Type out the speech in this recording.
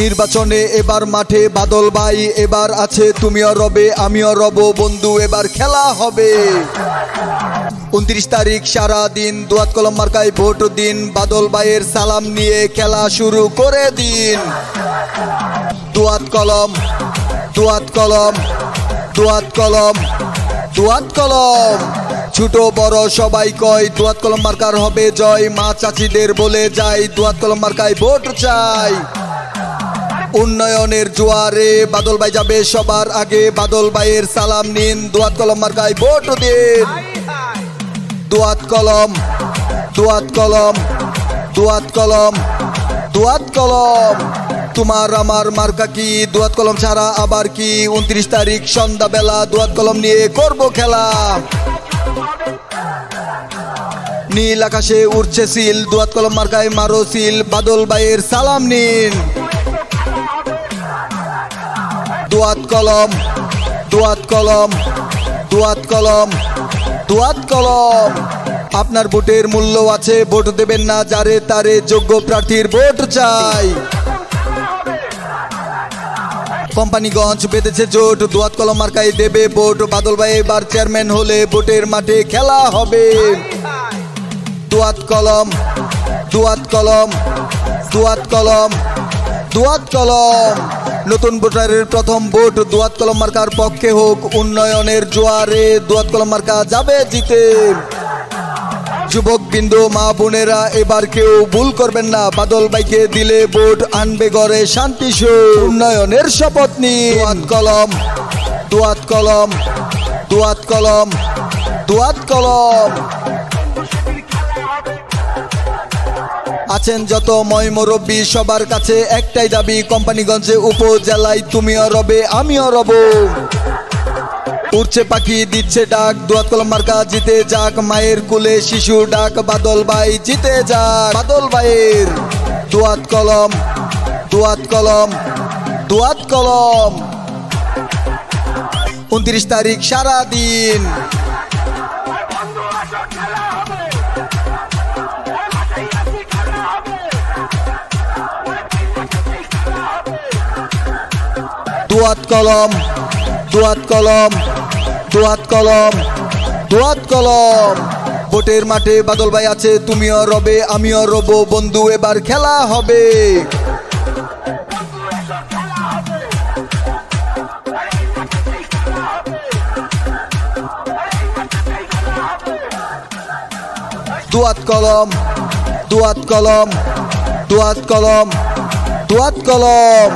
নির্বাচনে এবার মাঠে বাদল ভাই, এবার আছে তুমিও রবে আমিও রব, বন্ধু এবার খেলা হবে। 29 তারিখ সারা দিন দোয়াত কলম মার্কায় ভোট দিন, বাদল ভাইয়ের সালাম নিয়ে খেলা শুরু করে দিন। দোয়াত কলম, দোয়াত কলম, দোয়াত কলম, দোয়াত কলম। ছোট বড় সবাই কয় দোয়াত কলম মার্কার হবে জয়, মা চাচিদের বলে যাই দোয়াত কলম মার্কায় ভোট চাই। উন্নয়নের জোয়ারে বাদল ভাই যাবে সবার আগে, বাদল ভাইয়ের সালাম নিন, দোয়াত কলম মার্কায় ভোট দিন। দোয়াত কলম, দোয়াত কলম, দোয়াত কলম, দোয়াত কলম। তোমার আমার মার্কা কি, দোয়াত কলম ছাড়া আবার কি। 29 তারিখ সন্ধ্যাবেলা দোয়াত কলম নিয়ে করব খেলা। নীল আকাশে উড়ছে সিল, দোয়াত কলম মার্কায় মারো সিল, বাদল ভাইয়ের সালাম নিন। দোয়াত কলম, দোয়াত কলম, দোয়াত কলম, দোয়াত কলম। আপনার ভোটের মূল্য আছে, ভোট দেবেন না যারে তারে, যোগ্য প্রার্থীর ভোট চাই। কোম্পানিগঞ্জ বেঁধেছে জোট, দোয়াত কলম মার্কায় দেবে ভোট, বাদল ভাই এবার চেয়ারম্যান হলে ভোটের মাঠে খেলা হবে। দোয়াত কলম, দোয়াত কলম, দোয়াত কলম, দোয়াত কলম। নতুন ভোটারের প্রথম ভোট দোয়াত কলম মার্কার পক্ষে হোক, উন্নয়নের জোয়ারে দোয়াত কলম মার্কা যাবে জিতে। যুবক বিন্দু মা বোনেরা এবার কেউ ভুল করবেন না, বাদল ভাইকে দিলে ভোট আনবে ঘরে শান্তি সুখ, উন্নয়নের শপথ নিন। দোয়াত কলম, দোয়াত কলম, দোয়াত কলম, দোয়াত কলম। আছেন যত ময় মুরব্বী সবার কাছে একটাই দাবি, কোম্পানিগঞ্জে উপজেলায় তুমিও রবে আমিও রব। উড়ছে পাখি দিচ্ছে ডাক, দোয়াত কলম মার্কা জিতে যাক, মায়ের কুলে শিশু ডাক, বাদল ভাই জিতে যাক। বাদল ভাইয়ের দোয়াত কলম, দোয়াত কলম, দোয়াত কলম। 29 তারিখ সারা দিন দোয়াত কলম, দোয়াত কলম, দোয়াত কলম, দোয়াত কলম। ভোটের মাঠে বাদল ভাই আছে তুমিও রবে আমিও রব, বন্ধু এবার খেলা হবে। দোয়াত কলম, দোয়াত কলম, দোয়াত কলম, দোয়াত কলম।